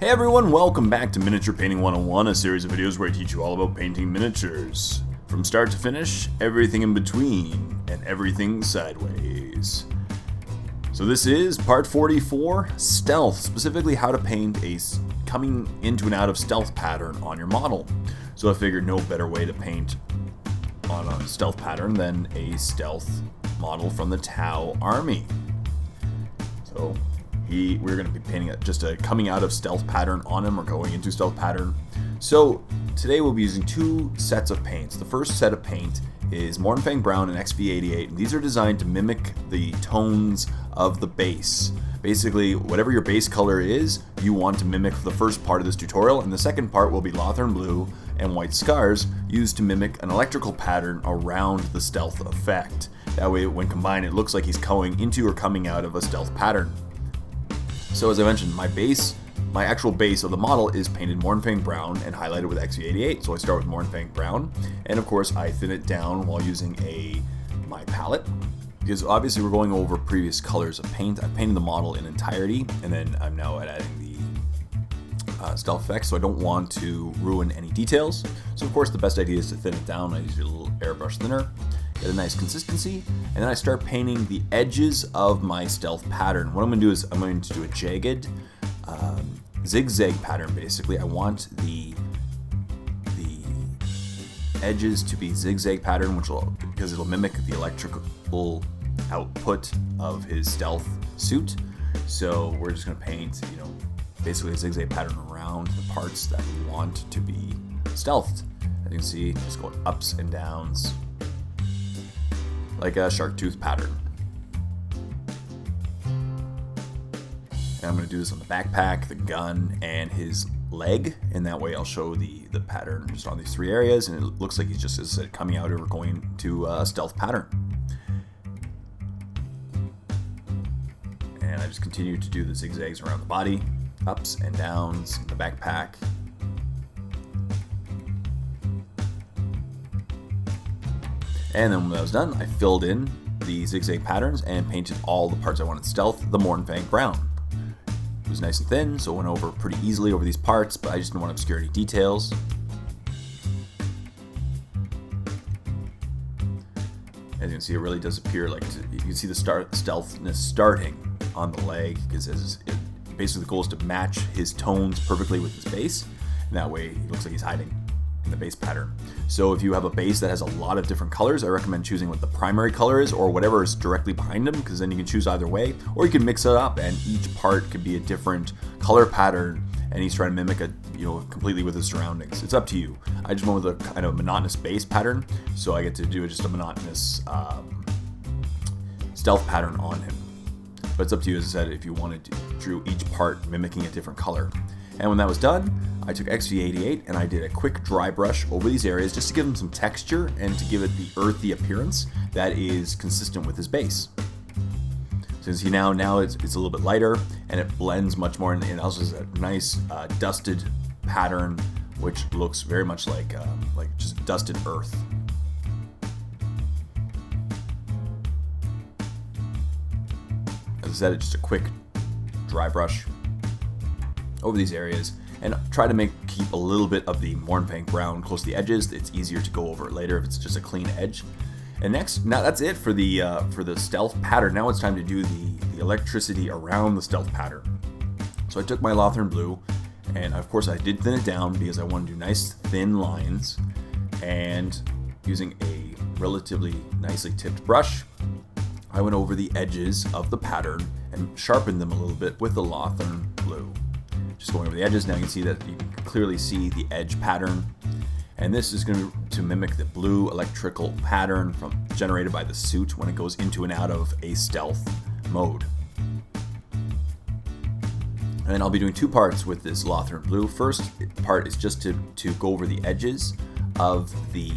Hey everyone, welcome back to Miniature Painting 101, a series of videos where I teach you all about painting miniatures. From start to finish, everything in between, and everything sideways. So this is part 44, Stealth, specifically how to paint a coming into and out of stealth pattern on your model. So I figured no better way to paint on a stealth pattern than a stealth model from the Tau Army. So we're going to be painting just a coming out of stealth pattern on him, or going into stealth pattern. So today we'll be using two sets of paints. The first set of paint is Mornfang Brown and XV88, and these are designed to mimic the tones of the base. Basically, whatever your base color is, you want to mimic the first part of this tutorial, and the second part will be Lothern Blue and White Scars, used to mimic an electrical pattern around the stealth effect. That way, when combined, it looks like he's going into or coming out of a stealth pattern. So as I mentioned, my actual base of the model is painted Mornfang Brown and highlighted with XV88. So I start with Mornfang Brown, and of course I thin it down while using my palette, because obviously we're going over previous colors of paint. I've painted the model in entirety, and then I'm now adding the stealth effects, so I don't want to ruin any details. So of course the best idea is to thin it down. I use a little airbrush thinner, get a nice consistency, and then I start painting the edges of my stealth pattern. What I'm going to do is I'm going to do a jagged zigzag pattern. Basically, I want the edges to be zigzag pattern, because it'll mimic the electrical output of his stealth suit. So we're just going to paint, basically a zigzag pattern around the parts that we want to be stealthed. As you can see, just going ups and downs, like a shark tooth pattern. And I'm going to do this on the backpack, the gun, and his leg, and that way I'll show the pattern just on these three areas, and it looks like he's just, as I said, coming out or going to a stealth pattern. And I just continue to do the zigzags around the body, ups and downs, the backpack. And then when I was done, I filled in the zigzag patterns and painted all the parts I wanted stealth, the Mornfang Brown. It was nice and thin, so it went over pretty easily over these parts, but I just didn't want to obscure any details. As you can see, it really does appear like, you can see the stealthness starting on the leg, because basically the goal is to match his tones perfectly with his base, and that way it looks like he's hiding in the base pattern. So if you have a base that has a lot of different colors, I recommend choosing what the primary color is, or whatever is directly behind them, because then you can choose either way, or you can mix it up and each part could be a different color pattern, and he's trying to mimic it, completely with his surroundings. It's up to you. I just went with a kind of monotonous base pattern, so I get to do just a monotonous stealth pattern on him. But it's up to you, as I said, if you wanted to draw each part mimicking a different color. And when that was done, I took XV88 and I did a quick dry brush over these areas just to give them some texture and to give it the earthy appearance that is consistent with his base. Since now it's a little bit lighter and it blends much more, and also is a nice dusted pattern, which looks very much like just dusted earth. As I said, it's just a quick dry brush over these areas, and try to keep a little bit of the Mornfang Brown close to the edges. It's easier to go over it later if it's just a clean edge. And now that's it for the stealth pattern. Now it's time to do the electricity around the stealth pattern. So I took my Lothern Blue, and of course I did thin it down because I want to do nice thin lines, and using a relatively nicely tipped brush, I went over the edges of the pattern and sharpened them a little bit with the Lothern Blue. Just going over the edges. Now you can see that you can clearly see the edge pattern, and this is going to mimic the blue electrical pattern generated by the suit when it goes into and out of a stealth mode. And I'll be doing two parts with this Lothern Blue. First part is just to go over the edges of the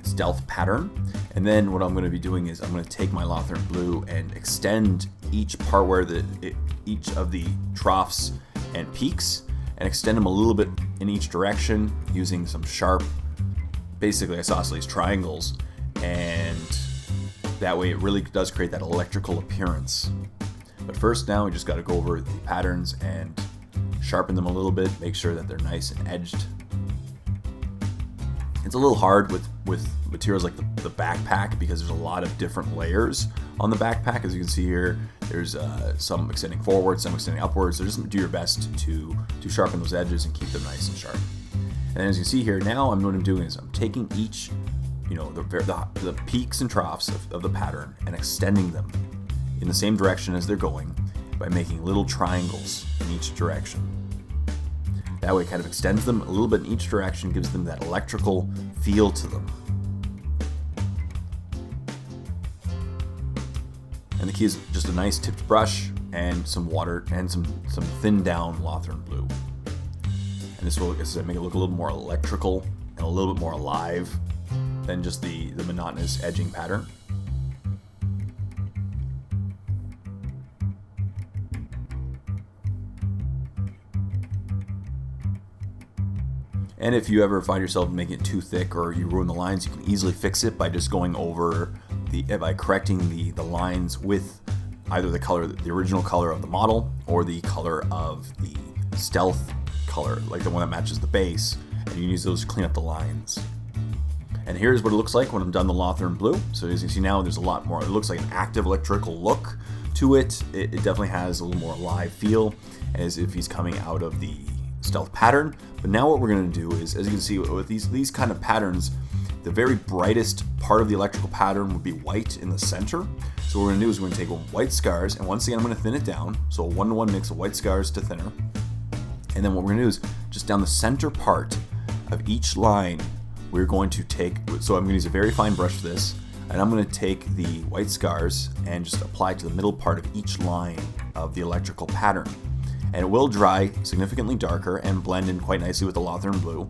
stealth pattern, and then what I'm going to be doing is I'm going to take my Lothern Blue and extend each part where each of the troughs and peaks, and extend them a little bit in each direction using some sharp, basically isosceles triangles, and that way it really does create that electrical appearance. But first, now we just got to go over the patterns and sharpen them a little bit, make sure that they're nice and edged. It's a little hard with materials like the backpack because there's a lot of different layers on the backpack. As you can see here, there's some extending forward, some extending upwards. So just do your best to sharpen those edges and keep them nice and sharp. And as you can see here, now what I'm doing is I'm taking each, the peaks and troughs of the pattern and extending them in the same direction as they're going by making little triangles in each direction. That way it kind of extends them a little bit in each direction, gives them that electrical feel to them. And the key is just a nice tipped brush and some water and some thinned down Lothern blue. And this will, as I said, make it look a little more electrical and a little bit more alive than just the monotonous edging pattern. And if you ever find yourself making it too thick or you ruin the lines, you can easily fix it by just going over by correcting the lines with either the original color of the model or the color of the stealth color, like the one that matches the base, and you can use those to clean up the lines. And here's what it looks like when I'm done the Lothern blue. So as you can see now, there's a lot more. It looks like an active electrical look to it. It definitely has a little more live feel, as if he's coming out of the stealth pattern. But now what we're going to do is, as you can see with these kind of patterns, the very brightest part of the electrical pattern would be white in the center. So what we're going to do is we're going to take white scars, and once again I'm going to thin it down, so a 1-to-1 mix of white scars to thinner. And then what we're going to do is just down the center part of each line, we're going to take, so I'm going to use a very fine brush for this, and I'm going to take the white scars and just apply it to the middle part of each line of the electrical pattern. And it will dry significantly darker and blend in quite nicely with the Lothern blue,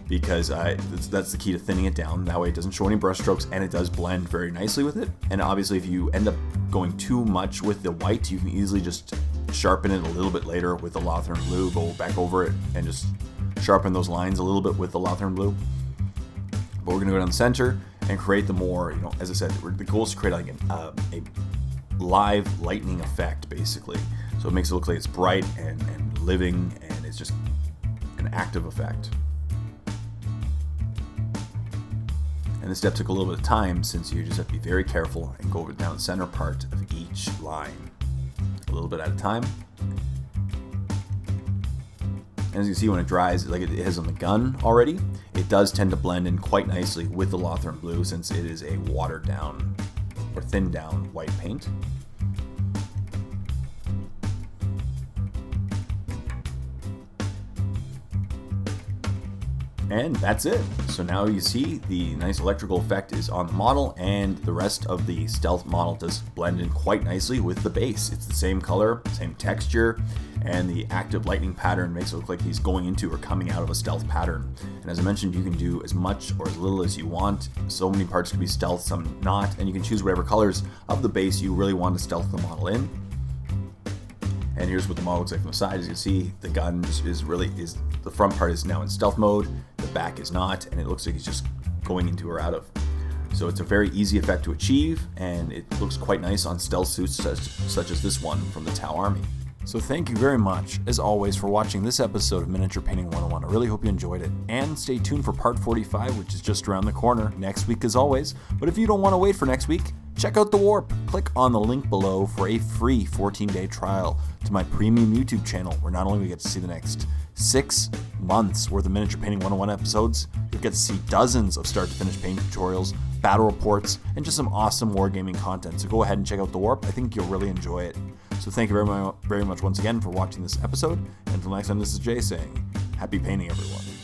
because that's the key to thinning it down. That way it doesn't show any brush strokes and it does blend very nicely with it. And obviously if you end up going too much with the white, you can easily just sharpen it a little bit later with the Lothern blue, go back over it and just sharpen those lines a little bit with the Lothern blue. But we're going to go down the center and create the more, as I said, the goal is to create like a live lightning effect, basically. So it makes it look like it's bright and living, and it's just an active effect. And this step took a little bit of time, since you just have to be very careful and go down the center part of each line a little bit at a time. And as you can see, when it dries, like it has on the gun already, it does tend to blend in quite nicely with the Lothern blue, since it is a watered down or thinned down white paint. And that's it. So now you see the nice electrical effect is on the model, and the rest of the stealth model does blend in quite nicely with the base. It's the same color, same texture, and the active lightning pattern makes it look like he's going into or coming out of a stealth pattern. And as I mentioned, you can do as much or as little as you want. So many parts can be stealth, some not, and you can choose whatever colors of the base you really want to stealth the model in. And here's what the model looks like from the side. As you can see, the gun is the front part is now in stealth mode, the back is not, and it looks like he's just going into or out of. So it's a very easy effect to achieve, and it looks quite nice on stealth suits such as this one from the Tau Army. So thank you very much, as always, for watching this episode of Miniature Painting 101. I really hope you enjoyed it. And stay tuned for part 45, which is just around the corner, next week as always. But if you don't want to wait for next week, check out The Warp. Click on the link below for a free 14-day trial to my premium YouTube channel, where not only we get to see the next 6 months worth of Miniature Painting 101 episodes, you'll get to see dozens of start to finish painting tutorials, battle reports, and just some awesome wargaming content. So go ahead and check out The Warp. I think you'll really enjoy it. So thank you very much once again for watching this episode. And until next time, this is Jay saying, happy painting, everyone.